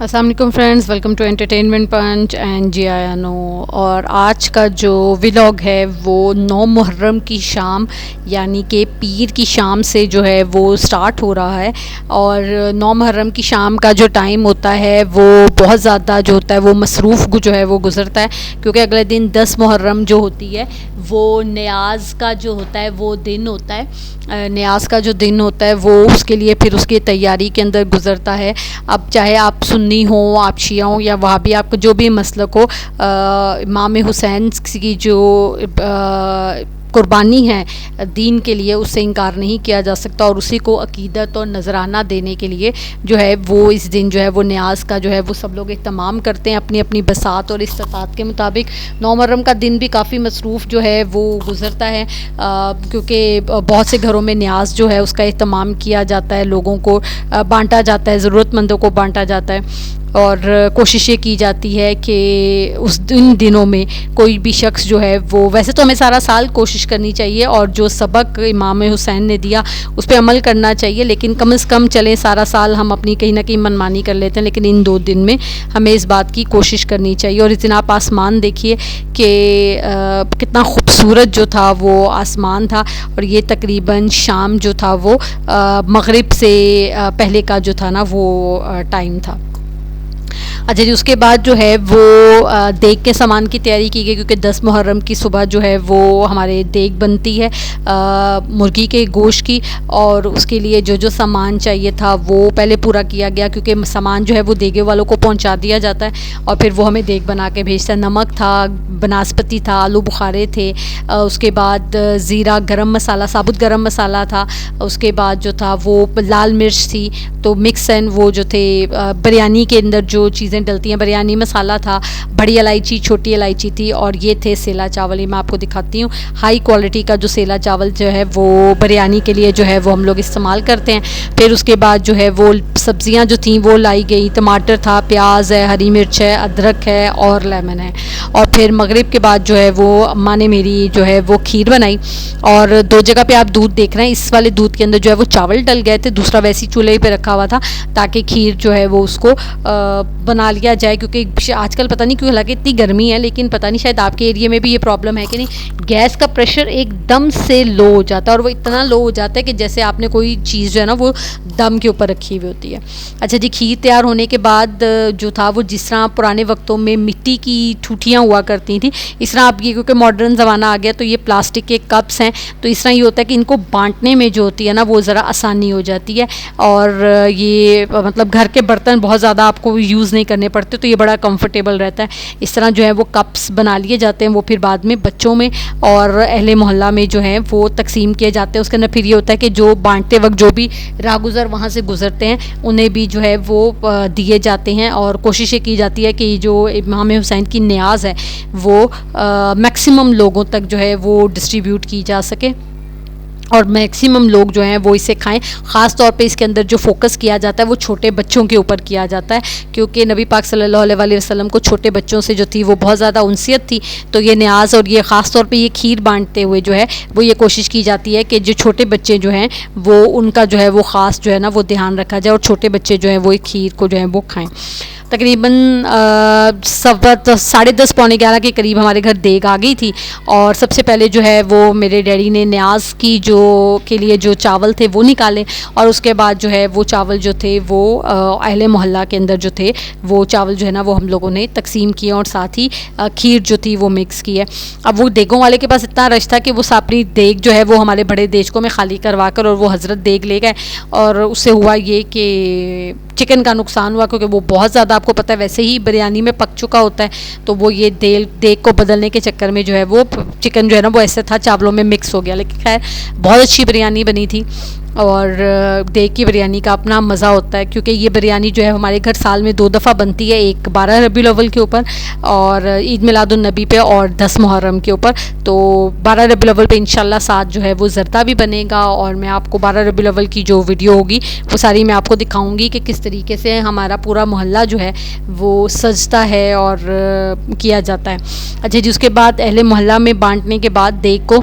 السلام علیکم friends, welcome to entertainment punch and G I N O. اور آج کا جو ولاگ ہے وہ 9 محرم کی شام یعنی کہ پیر کی شام سے جو ہے وہ سٹارٹ ہو رہا ہے۔ اور 9 محرم کی شام کا جو ٹائم ہوتا ہے وہ بہت زیادہ جو ہوتا ہے وہ مصروف جو ہے وہ گزرتا ہے، کیونکہ اگلے دن 10 محرم جو ہوتی ہے وہ نیاز کا جو ہوتا ہے وہ دن ہوتا ہے۔ نیاز کا جو دن ہوتا ہے وہ اس کے لیے پھر اس کی تیاری کے اندر گزرتا ہے۔ اب چاہے آپ سنی ہوں، آپ شیعہ ہوں یا وہابی، آپ کا جو بھی مسلک ہو، امام حسین کی جو قربانی ہے دین کے لیے اس سے انکار نہیں کیا جا سکتا، اور اسی کو عقیدت اور نذرانہ دینے کے لیے جو ہے وہ اس دن جو ہے وہ نیاز کا جو ہے وہ سب لوگ اہتمام کرتے ہیں اپنی اپنی بساط اور استطاعت کے مطابق۔ 9 محرم کا دن بھی کافی مصروف جو ہے وہ گزرتا ہے، کیونکہ بہت سے گھروں میں نیاز جو ہے اس کا اہتمام کیا جاتا ہے، لوگوں کو بانٹا جاتا ہے، ضرورت مندوں کو بانٹا جاتا ہے، اور کوشش یہ کی جاتی ہے کہ ان دنوں میں کوئی بھی شخص جو ہے وہ، ویسے تو ہمیں سارا سال کوشش کرنی چاہیے اور جو سبق امام حسین نے دیا اس پہ عمل کرنا چاہیے، لیکن کم از کم چلیں سارا سال ہم اپنی کہیں نہ کہیں منمانی کر لیتے ہیں، لیکن ان 2 دن میں ہمیں اس بات کی کوشش کرنی چاہیے۔ اور اتنا آپ آسمان دیکھیے کہ کتنا خوبصورت جو تھا وہ آسمان تھا، اور یہ تقریباً شام جو تھا وہ مغرب سے پہلے کا جو تھا نا وہ ٹائم تھا۔ اچھا جی، اس کے بعد جو ہے وہ دیگ کے سامان کی تیاری کی گئی، کیونکہ 10 محرم کی صبح جو ہے وہ ہمارے دیگ بنتی ہے مرغی کے گوشت کی، اور اس کے لیے جو سامان چاہیے تھا وہ پہلے پورا کیا گیا، کیونکہ سامان جو ہے وہ دیگے والوں کو پہنچا دیا جاتا ہے اور پھر وہ ہمیں دیگ بنا کے بھیجتا ہے۔ نمک تھا، بناسپتی تھا، آلو بخارے تھے، اس کے بعد زیرہ، گرم مسالہ، ثابت گرم مسالہ تھا، اس کے بعد جو تھا وہ لال مرچ تھی، تو مکس اینڈ وہ جو تھے بریانی کے اندر جو چیزیں ڈلتی ہیں، بریانی مسالہ تھا، بڑی الائچی، چھوٹی الائچی تھی، اور یہ تھے سیلا چاول۔ یہ میں آپ کو دکھاتی ہوں، ہائی کوالٹی کا جو سیلا چاول جو ہے وہ بریانی کے لیے جو ہے وہ ہم لوگ استعمال کرتے ہیں۔ پھر اس کے بعد جو ہے وہ سبزیاں جو تھیں وہ لائی گئی، ٹماٹر تھا، پیاز ہے، ہری مرچ ہے، ادرک ہے اور لیمن ہے۔ اور پھر مغرب کے بعد جو ہے وہ اماں نے میری جو ہے وہ کھیر بنائی، اور 2 جگہ پہ آپ دودھ دیکھ رہے ہیں، اس والے دودھ کے اندر جو ہے وہ چاول ڈل گئے تھے، دوسرا ویسی چولہے پہ رکھا ہوا تھا تاکہ کھیر جو ہے وہ اس کو بنا لیا جائے، کیونکہ آج کل پتہ نہیں کیوں، حالانکہ اتنی گرمی ہے لیکن پتہ نہیں شاید آپ کے ایریے میں بھی یہ پرابلم ہے کہ نہیں، گیس کا پریشر ایک دم سے لو ہو جاتا ہے، اور وہ اتنا لو ہو جاتا ہے کہ جیسے آپ نے کوئی چیز جو ہے نا وہ دم کے اوپر رکھی ہوئی ہوتی ہے۔ اچھا جی، کھیر تیار ہونے کے بعد جو تھا وہ جس طرح پرانے وقتوں میں مٹی کی ٹھوٹیاں ہوا کرتی تھیں، اس طرح اب یہ کیونکہ ماڈرن زمانہ آ گیا تو یہ پلاسٹک کے کپس ہیں، تو اس طرح یہ ہوتا ہے کہ ان کو بانٹنے میں جو ہوتی ہے نا وہ ذرا آسانی ہو جاتی ہے، اور یہ مطلب گھر کے برتن بہت زیادہ آپ کو یوز نہیں کرنے پڑتے، تو یہ بڑا کمفرٹیبل رہتا ہے۔ اس طرح جو ہے وہ کپس بنا لیے جاتے ہیں، وہ پھر بعد میں بچوں میں اور اہل محلہ میں جو ہیں وہ تقسیم کیے جاتے ہیں۔ اس کے اندر پھر یہ ہوتا ہے کہ جو بانٹتے وقت جو بھی راہگزر وہاں سے گزرتے ہیں انہیں بھی جو ہے وہ دیے جاتے ہیں، اور کوشش یہ کی جاتی ہے کہ جو امام حسین کی نیاز ہے وہ میکسیمم لوگوں تک جو ہے وہ ڈسٹریبیوٹ کی جا سکے، اور میکسیمم لوگ جو ہیں وہ اسے کھائیں۔ خاص طور پہ اس کے اندر جو فوکس کیا جاتا ہے وہ چھوٹے بچوں کے اوپر کیا جاتا ہے، کیونکہ نبی پاک صلی اللہ علیہ وسلم کو چھوٹے بچوں سے جو تھی وہ بہت زیادہ انسیت تھی، تو یہ نیاز اور یہ خاص طور پہ یہ کھیر بانٹتے ہوئے جو ہے وہ یہ کوشش کی جاتی ہے کہ جو چھوٹے بچے جو ہیں وہ ان کا جو ہے وہ خاص جو ہے نا وہ دھیان رکھا جائے، اور چھوٹے بچے جو ہیں وہ کھیر کو جو ہے وہ کھائیں۔ تقریباً 10:30 پونے 11 کے قریب ہمارے گھر دیگ آ گئی تھی، اور سب سے پہلے جو ہے وہ میرے ڈیڈی نے نیاز کی کے لیے جو چاول تھے وہ نکالے، اور اس کے بعد جو ہے وہ چاول جو تھے وہ اہل محلہ کے اندر جو تھے وہ چاول جو ہے نا وہ ہم لوگوں نے تقسیم کیے، اور ساتھ ہی کھیر جو تھی وہ مکس کی ہے۔ اب وہ دیگوں والے کے پاس اتنا رش تھا کہ وہ اپنی دیگ جو ہے وہ ہمارے بڑے دیچکوں میں خالی کروا کر اور وہ حضرت دیگ لے گئے، اور اس سے ہوا یہ کہ چکن کا نقصان ہوا، کیونکہ وہ بہت زیادہ آپ کو پتہ ہے ویسے ہی بریانی میں پک چکا ہوتا ہے، تو وہ یہ دیگ کو بدلنے کے چکر میں جو ہے وہ چکن جو ہے نا وہ ایسے تھا چاولوں میں مکس ہو گیا، لیکن خیر بہت اچھی بریانی بنی تھی۔ اور دیگ کی بریانی کا اپنا مزہ ہوتا ہے، کیونکہ یہ بریانی جو ہے ہمارے گھر سال میں 2 دفعہ بنتی ہے، ایک 12 ربیع الاول کے اوپر اور عید میلاد النبی پہ، اور 10 محرم کے اوپر۔ تو 12 ربیع الاول پہ انشاءاللہ ساتھ جو ہے وہ زردہ بھی بنے گا، اور میں آپ کو 12 ربیع الاول کی جو ویڈیو ہوگی وہ ساری میں آپ کو دکھاؤں گی کہ کس طریقے سے ہمارا پورا محلہ جو ہے وہ سجتا ہے اور کیا جاتا ہے۔ اچھا جی، اس کے بعد اہل محلہ میں بانٹنے کے بعد دیگ کو